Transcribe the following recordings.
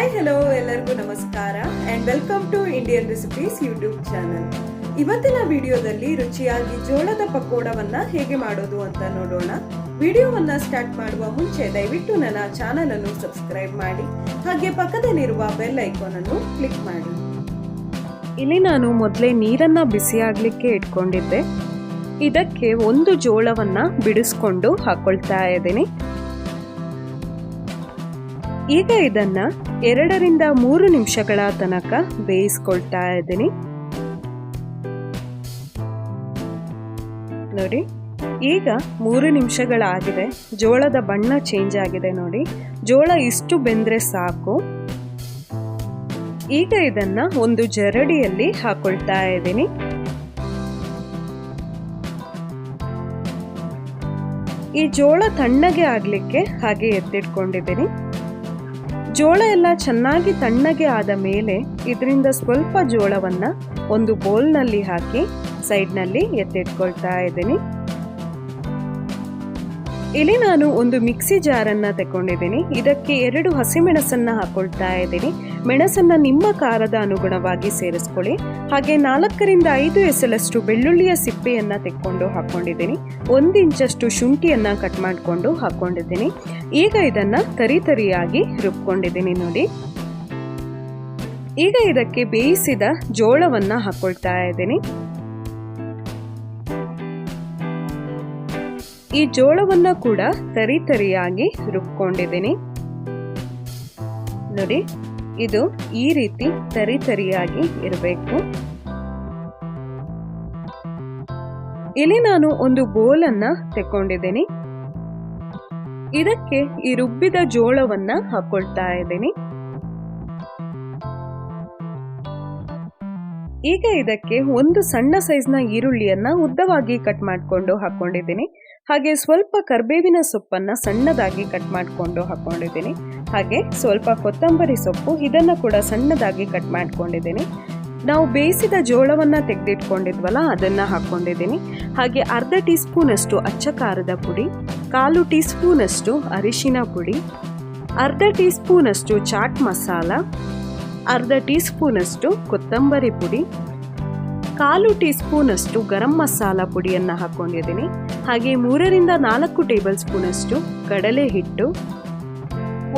Hi hello ಎಲ್ಲರಿಗೂ ನಮಸ್ಕಾರ and welcome to Indian recipes YouTube channel. ಇವತ್ತಿನ ವಿಡಿಯೋದಲ್ಲಿ ರುಚಿಯಾಗಿ ಜೋಳದ ಪಕೋಡವನ್ನ ಹೇಗೆ ಮಾಡೋದು ಅಂತ ನೋಡೋಣ. ವಿಡಿಯೋವನ್ನ ಸ್ಟಾರ್ಟ್ ಮಾಡುವ ಮುಂಚೆ ದಯವಿಟ್ಟು ನನ್ನ ಚಾನಲ್ ಅನ್ನು ಸಬ್ಸ್ಕ್ರೈಬ್ ಮಾಡಿ, ಹಾಗೆ ಪಕ್ಕದಲ್ಲಿರುವ ಬೆಲ್ ಐಕಾನ್ ಅನ್ನು ಕ್ಲಿಕ್ ಮಾಡಿ. ಇಲ್ಲಿ ನಾನು ಮೊದಲೇ ನೀರನ್ನ ಬಿಸಿಯಾಗ್ಲಿಕ್ಕೆ ಇಟ್ಕೊಂಡಿದ್ದೆ. ಇದಕ್ಕೆ ಒಂದು ಜೋಳವನ್ನ ಬಿಡಿಸ್ಕೊಂಡು ಹಾಕೊಳ್ತಾ ಇದ್ದೀನಿ. ಈಗ ಇದನ್ನ 2 ರಿಂದ 3 ನಿಮಿಷಗಳ ತನಕ ಬೇಯಿಸ್ಕೊಳ್ತಾ ಇದ್ದೀನಿ. ನೋಡಿ, ಈಗ 3 ನಿಮಿಷಗಳಾಗಿದೆ. ಜೋಳದ ಬಣ್ಣ ಚೇಂಜ್ ಆಗಿದೆ ನೋಡಿ. ಜೋಳ ಇಷ್ಟು ಬೆಂದ್ರೆ ಸಾಕು. ಈಗ ಇದನ್ನ ಒಂದು ಜರಡಿಯಲ್ಲಿ ಹಾಕೊಳ್ತಾ ಇದ್ದೀನಿ. ಈ ಜೋಳ ತಣ್ಣಗೆ ಆಗ್ಲಿಕ್ಕೆ ಹಾಗೆ ಎತ್ತಿಟ್ಕೊಂಡಿದ್ದೀನಿ. ಜೋಳ ಎಲ್ಲ ಚೆನ್ನಾಗಿ ತಣ್ಣಗೆ ಆದ ಮೇಲೆ ಇದರಿಂದ ಸ್ವಲ್ಪ ಜೋಳವನ್ನ ಒಂದು ಬೌಲ್ನಲ್ಲಿ ಹಾಕಿ ಸೈಡ್ನಲ್ಲಿ ಎತ್ತಿಟ್ಕೊಳ್ತಾ ಇದ್ದೀನಿ. ಇಲ್ಲಿ ನಾನು ಒಂದು ಮಿಕ್ಸಿ ಜಾರನ್ನ ತಗೊಂಡಿದ್ದೀನಿ. ಇದಕ್ಕೆ 2 ಹಸಿಮೆಣಸನ್ನ ಹಾಕೊಳ್ತಾ ಇದ್ದೀನಿ. ಮೆಣಸನ್ನ ನಿಮ್ಮ ಖಾರದ ಅನುಗುಣವಾಗಿ ಸೇರಿಸ್ಕೊಳ್ಳಿ. ಹಾಗೆ 4 ರಿಂದ 5 ಎಸಳಷ್ಟು ಬೆಳ್ಳುಳ್ಳಿಯ ಸಿಪ್ಪೆಯನ್ನ ತೆಕ್ಕೊಂಡು ಹಾಕೊಂಡಿದ್ದೀನಿ. 1 ಇಂಚಷ್ಟು ಶುಂಠಿಯನ್ನ ಕಟ್ ಮಾಡಿಕೊಂಡು ಹಾಕೊಂಡಿದ್ದೀನಿ. ಈಗ ಇದನ್ನ ತರಿಯಾಗಿ ರುಬ್ಕೊಂಡಿದ್ದೀನಿ ನೋಡಿ. ಈಗ ಇದಕ್ಕೆ ಬೇಯಿಸಿದ ಜೋಳವನ್ನ ಹಾಕೊಳ್ತಾ ಇದ್ದೀನಿ. ಈ ಜೋಳವನ್ನ ಕೂಡ ತರಿಯಾಗಿ ರುಬ್ಕೊಂಡಿದ್ದೀನಿ ನೋಡಿ. ಇದು ಈ ರೀತಿ ತರಿಯಾಗಿ ಇರಬೇಕು. ಇಲ್ಲಿ ನಾನು ಒಂದು ಬೌಲ್ ಅನ್ನ ತಗೊಂಡಿದ್ದೀನಿ. ಇದಕ್ಕೆ ಈ ರುಬ್ಬಿದ ಜೋಳವನ್ನ ಹಾಕೊಳ್ತಾ ಇದ್ದೀನಿ. ಈಗ ಇದಕ್ಕೆ ಒಂದು ಸಣ್ಣ ಸೈಜ್ನ ಈರುಳ್ಳಿಯನ್ನ ಉದ್ದವಾಗಿ ಕಟ್ ಮಾಡಿಕೊಂಡು ಹಾಕೊಂಡಿದ್ದೀನಿ. ಹಾಗೆ ಸ್ವಲ್ಪ ಕರಿಬೇವಿನ ಸೊಪ್ಪನ್ನ ಸಣ್ಣದಾಗಿ ಕಟ್ ಮಾಡಿಕೊಂಡು ಹಾಕೊಂಡಿದ್ದೀನಿ. ಹಾಗೆ ಸ್ವಲ್ಪ ಕೊತ್ತಂಬರಿ ಸೊಪ್ಪು, ಇದನ್ನ ಕೂಡ ಸಣ್ಣದಾಗಿ ಕಟ್ ಮಾಡ್ಕೊಂಡಿದ್ದೀನಿ. ನಾವು ಬೇಯಿಸಿದ ಜೋಳವನ್ನ ತೆಗೆದಿಟ್ಕೊಂಡಿದ್ವಲ್ಲ, ಅದನ್ನ ಹಾಕೊಂಡಿದ್ದೀನಿ. ಹಾಗೆ ಅರ್ಧ ಟೀ ಸ್ಪೂನ್ ಅಷ್ಟು ಅಚ್ಚ ಖಾರದ ಪುಡಿ, 1/4 ಟೀ ಸ್ಪೂನ್ ಅಷ್ಟು ಅರಿಶಿನ ಪುಡಿ, ಅರ್ಧ ಟೀ ಸ್ಪೂನ್ ಅಷ್ಟು ಚಾಟ್ ಮಸಾಲ, ಅರ್ಧ ಟೀ ಸ್ಪೂನ್ ಅಷ್ಟು ಕೊತ್ತಂಬರಿ ಪುಡಿ, 1/4 ಟೀ ಸ್ಪೂನ್ ಅಷ್ಟು ಗರಂ ಮಸಾಲ ಪುಡಿಯನ್ನ ಹಾಕೊಂಡಿದ್ದೀನಿ. ಹಾಗೆ 3 ರಿಂದ 4 ಟೇಬಲ್ ಸ್ಪೂನ್ ಅಷ್ಟು ಕಡಲೆ ಹಿಟ್ಟು,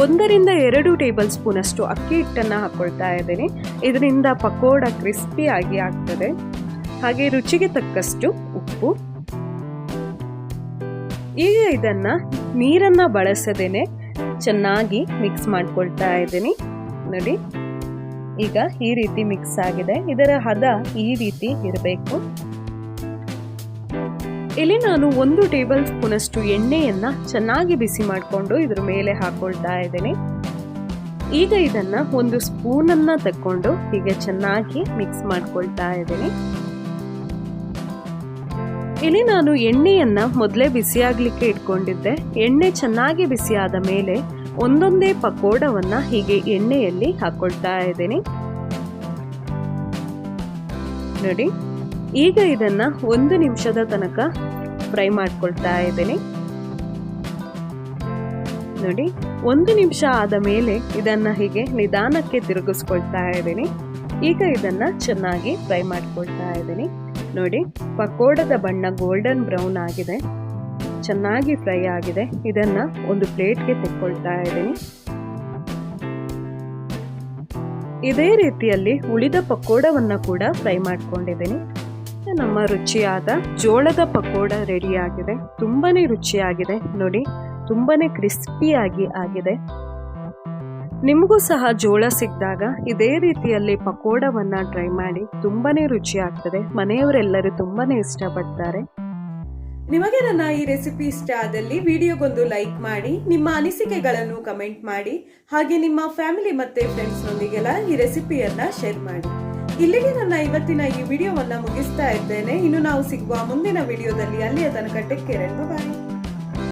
1 ರಿಂದ 2 ಟೇಬಲ್ ಸ್ಪೂನ್ ಅಷ್ಟು ಅಕ್ಕಿ ಹಿಟ್ಟನ್ನ ಹಾಕೊಳ್ತಾ ಇದ್ದೀನಿ. ಇದರಿಂದ ಪಕೋಡ ಕ್ರಿಸ್ಪಿ ಆಗಿ ಆಗ್ತದೆ. ಹಾಗೆ ರುಚಿಗೆ ತಕ್ಕಷ್ಟು ಉಪ್ಪು. ಈಗ ಇದನ್ನ ನೀರನ್ನ ಬಳಸದೇನೆ ಚೆನ್ನಾಗಿ ಮಿಕ್ಸ್ ಮಾಡ್ಕೊಳ್ತಾ ಇದ್ದೀನಿ ನೋಡಿ. ಈಗ ಈ ರೀತಿ ಮಿಕ್ಸ್ ಆಗಿದೆ. ಇದರ ಹದ ಈ ರೀತಿ ಇರಬೇಕು. ಇಲ್ಲಿ ನಾನು 1 ಟೇಬಲ್ ಸ್ಪೂನ್ ಅಷ್ಟು ಎಣ್ಣೆಯನ್ನ ಚೆನ್ನಾಗಿ ಬಿಸಿ ಮಾಡಿಕೊಂಡು ಇದ್ರ ಮೇಲೆ ಹಾಕೊಳ್ತಾ ಇದ್ದೀನಿ. ಈಗ ಇದನ್ನ ಒಂದು ಸ್ಪೂನ್ ಅನ್ನ ತಕೊಂಡು ಹೀಗೆ ಚೆನ್ನಾಗಿ ಮಿಕ್ಸ್ ಮಾಡ್ಕೊಳ್ತಾ ಇದ್ದೀನಿ. ಇಲ್ಲಿ ನಾನು ಎಣ್ಣೆಯನ್ನ ಮೊದಲೇ ಬಿಸಿಯಾಗ್ಲಿಕ್ಕೆ ಇಟ್ಕೊಂಡಿದ್ದೆ. ಎಣ್ಣೆ ಚೆನ್ನಾಗಿ ಬಿಸಿ ಆದ ಮೇಲೆ ಒಂದೊಂದೇ ಪಕೋಡವನ್ನ ಹೀಗೆ ಎಣ್ಣೆಯಲ್ಲಿ ಹಾಕೊಳ್ತಾ ಇದ್ದೀನಿ ನೋಡಿ. ಈಗ ಇದನ್ನ 1 ನಿಮಿಷದ ತನಕ ಫ್ರೈ ಮಾಡ್ಕೊಳ್ತಾ ಇದ್ದೀನಿ ನೋಡಿ. 1 ನಿಮಿಷ ಆದ ಮೇಲೆ ಇದನ್ನ ಹೀಗೆ ನಿಧಾನಕ್ಕೆ ತಿರುಗಿಸ್ಕೊಳ್ತಾ ಇದ್ದೀನಿ. ಈಗ ಇದನ್ನ ಚೆನ್ನಾಗಿ ಫ್ರೈ ಮಾಡ್ಕೊಳ್ತಾ ಇದ್ದೀನಿ ನೋಡಿ. ಪಕೋಡದ ಬಣ್ಣ ಗೋಲ್ಡನ್ ಬ್ರೌನ್ ಆಗಿದೆ, ಚೆನ್ನಾಗಿ ಫ್ರೈ ಆಗಿದೆ. ಇದನ್ನ ಒಂದು ಪ್ಲೇಟ್ಗೆ ತೆಕ್ಕೊಳ್ತಾ ಇದ್ದೀನಿ. ಇದೇ ರೀತಿಯಲ್ಲಿ ಉಳಿದ ಪಕೋಡವನ್ನ ಕೂಡ ಫ್ರೈ ಮಾಡ್ಕೊಂಡಿದ್ದೀನಿ. ನಮ್ಮ ರುಚಿಯಾದ ಜೋಳದ ಪಕೋಡ ರೆಡಿ ಆಗಿದೆ. ತುಂಬಾನೇ ರುಚಿಯಾಗಿದೆ ನೋಡಿ, ತುಂಬಾನೇ ಕ್ರಿಸ್ಪಿಯಾಗಿ ಆಗಿದೆ. ನಿಮಗೂ ಸಹ ಜೋಳ ಸಿಕ್ಕಿದಾಗ ಇದೇ ರೀತಿಯಲ್ಲಿ ಪಕೋಡವನ್ನ ಟ್ರೈ ಮಾಡಿ. ತುಂಬಾನೇ ರುಚಿ ಆಗ್ತದೆ. ಮನೆಯವರೆಲ್ಲರೂ ತುಂಬಾನೇ ಇಷ್ಟಪಡ್ತಾರೆ. ನಿಮಗೆ ನನ್ನ ಈ ರೆಸಿಪಿ ಇಷ್ಟ ಆದಲ್ಲಿ ವಿಡಿಯೋಗೊಂದು ಲೈಕ್ ಮಾಡಿ, ನಿಮ್ಮ ಅನಿಸಿಕೆಗಳನ್ನು ಕಮೆಂಟ್ ಮಾಡಿ, ಹಾಗೆ ನಿಮ್ಮ ಫ್ಯಾಮಿಲಿ ಮತ್ತೆ ಫ್ರೆಂಡ್ಸ್ ನೊಂದಿಗೆಲ್ಲ ಈ ರೆಸಿಪಿಯನ್ನ ಶೇರ್ ಮಾಡಿ. ಇಲ್ಲಿಗೆ ನನ್ನ ಇವತ್ತಿನ ಈ ವಿಡಿಯೋವನ್ನ ಮುಗಿಸ್ತಾ ಇದ್ದೇನೆ. ಇನ್ನು ನಾವು ಸಿಗುವ ಮುಂದಿನ ವಿಡಿಯೋದಲ್ಲಿ. ಅಲ್ಲಿಯ ತನಕ ಟೇಕ್ ಕೇರ್, ಬಾಯ್.